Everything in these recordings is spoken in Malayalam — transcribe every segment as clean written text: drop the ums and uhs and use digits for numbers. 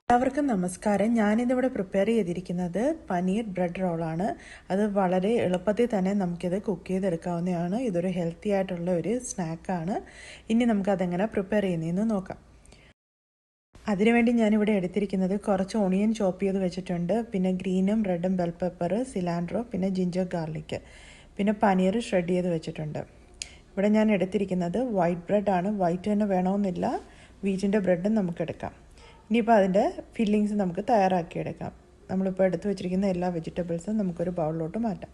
എല്ലാവർക്കും നമസ്കാരം. ഞാനിന്നിവിടെ പ്രിപ്പയർ ചെയ്തിരിക്കുന്നത് പനീർ ബ്രെഡ് റോളാണ്. അത് വളരെ എളുപ്പത്തിൽ തന്നെ നമുക്കിത് കുക്ക് ചെയ്തെടുക്കാവുന്നതാണ്. ഇതൊരു ഹെൽത്തി ആയിട്ടുള്ള ഒരു സ്നാക്കാണ്. ഇനി നമുക്കതെങ്ങനെ പ്രിപ്പയർ ചെയ്യുന്നതെന്ന് നോക്കാം. അതിനുവേണ്ടി ഞാനിവിടെ എടുത്തിരിക്കുന്നത് കുറച്ച് ഓണിയൻ ചോപ്പ് ചെയ്ത് വെച്ചിട്ടുണ്ട്, പിന്നെ ഗ്രീനും റെഡും ബെൽ പെപ്പർ, സിലാൻഡ്രോ, പിന്നെ ജിഞ്ചർ ഗാർലിക്, പിന്നെ പനീർ ഷ്രെഡ് ചെയ്ത് വെച്ചിട്ടുണ്ട്. ഇവിടെ ഞാൻ എടുത്തിരിക്കുന്നത് വൈറ്റ് ബ്രെഡാണ്. വൈറ്റ് തന്നെ വേണമെന്നില്ല, വീറ്റിൻ്റെ ബ്രെഡും നമുക്കെടുക്കാം. ഇനിയിപ്പോൾ അതിൻ്റെ ഫില്ലിങ്സ് നമുക്ക് തയ്യാറാക്കിയെടുക്കാം. നമ്മളിപ്പോൾ എടുത്തു വെച്ചിരിക്കുന്ന എല്ലാ വെജിറ്റബിൾസും നമുക്കൊരു ബൗളിലോട്ട് മാറ്റാം.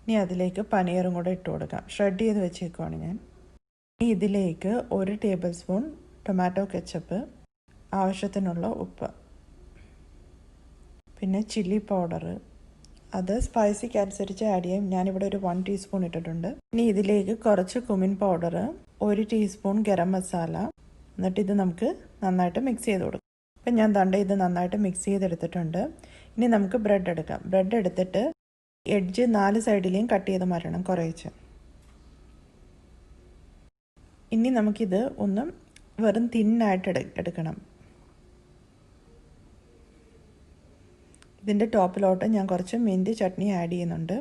ഇനി അതിലേക്ക് പനീറും കൂടെ ഇട്ട് കൊടുക്കാം. ഷ്രെഡ് ചെയ്ത് വെച്ചേക്കുവാണ് ഞാൻ. ഇനി ഇതിലേക്ക് 1 ടേബിൾ സ്പൂൺ ടൊമാറ്റോ കെച്ചപ്പ്, ആവശ്യത്തിനുള്ള ഉപ്പ്, പിന്നെ ചില്ലി പൗഡർ, അത് സ്പൈസിക്ക് അനുസരിച്ച് ആഡ് ചെയ്യും. ഞാനിവിടെ ഒരു 1 ടീസ്പൂൺ ഇട്ടിട്ടുണ്ട്. ഇനി ഇതിലേക്ക് കുറച്ച് cumin powder, 1 teaspoon garam masala, എന്നിട്ട് ഇത് നമുക്ക് നന്നായിട്ട് മിക്സ് ചെയ്ത് കൊടുക്കാം. അപ്പം ഞാൻ ഇത് നന്നായിട്ട് മിക്സ് ചെയ്തെടുത്തിട്ടുണ്ട്. ഇനി നമുക്ക് ബ്രെഡ് എടുക്കാം. ബ്രെഡ് എടുത്തിട്ട് എഡ്ജ് 4 സൈഡിലെയും കട്ട് ചെയ്ത് മാറ്റണം കുറേച്ച്. ഇനി നമുക്കിത് ഒന്ന് വെറും തിന്നായിട്ട് എടുക്കണം. ഇതിൻ്റെ ടോപ്പിലോട്ട് ഞാൻ കുറച്ച് മിൻറ്റ് ചട്നി ആഡ് ചെയ്യുന്നുണ്ട്.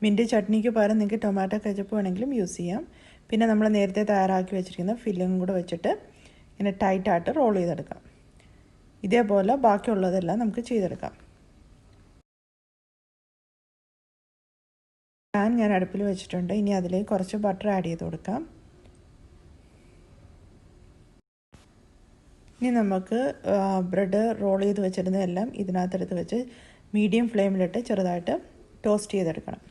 മിൻറ്റ് ചട്നിക്ക് പകരം നിങ്ങൾക്ക് ടൊമാറ്റോ കെച്ചപ്പ് വേണമെങ്കിലും യൂസ് ചെയ്യാം. പിന്നെ നമ്മൾ നേരത്തെ തയ്യാറാക്കി വെച്ചിരിക്കുന്ന ഫില്ലിംഗ് കൂടെ വെച്ചിട്ട് ഇങ്ങനെ ടൈറ്റായിട്ട് റോൾ ചെയ്തെടുക്കാം. ഇതേപോലെ ബാക്കിയുള്ളതെല്ലാം നമുക്ക് ചെയ്തെടുക്കാം. പാൻ ഞാൻ അടുപ്പിൽ വെച്ചിട്ടുണ്ട്. ഇനി അതിലേക്ക് കുറച്ച് ബട്ടർ ആഡ് ചെയ്ത് കൊടുക്കാം. ഇനി നമുക്ക് ബ്രെഡ് റോൾ ചെയ്ത് വെച്ചിരുന്നതെല്ലാം ഇതിനകത്തെടുത്ത് വെച്ച് മീഡിയം ഫ്ലെയിമിലിട്ട് ചെറുതായിട്ട് ടോസ്റ്റ് ചെയ്തെടുക്കണം.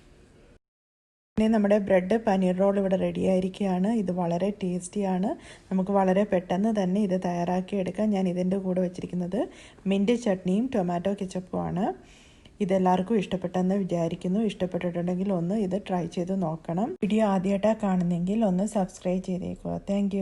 ഇനി നമ്മുടെ ബ്രെഡ് പനീർ റോൾ ഇവിടെ റെഡി ആയിരിക്കുകയാണ്. ഇത് വളരെ ടേസ്റ്റിയാണ്. നമുക്ക് വളരെ പെട്ടെന്ന് തന്നെ ഇത് തയ്യാറാക്കി എടുക്കാം. ഞാൻ ഇതിൻ്റെ കൂടെ വെച്ചിരിക്കുന്നത് മിൻറ്റ് ചട്നിയും ടൊമാറ്റോ കെച്ചപ്പുമാണ്. ഇതെല്ലാവർക്കും ഇഷ്ടപ്പെട്ടെന്ന് വിചാരിക്കുന്നു. ഇഷ്ടപ്പെട്ടിട്ടുണ്ടെങ്കിൽ ഒന്ന് ഇത് ട്രൈ ചെയ്ത് നോക്കണം. വീഡിയോ ആദ്യമായിട്ടാണ് കാണുന്നെങ്കിൽ ഒന്ന് സബ്സ്ക്രൈബ് ചെയ്തേക്കുക. താങ്ക്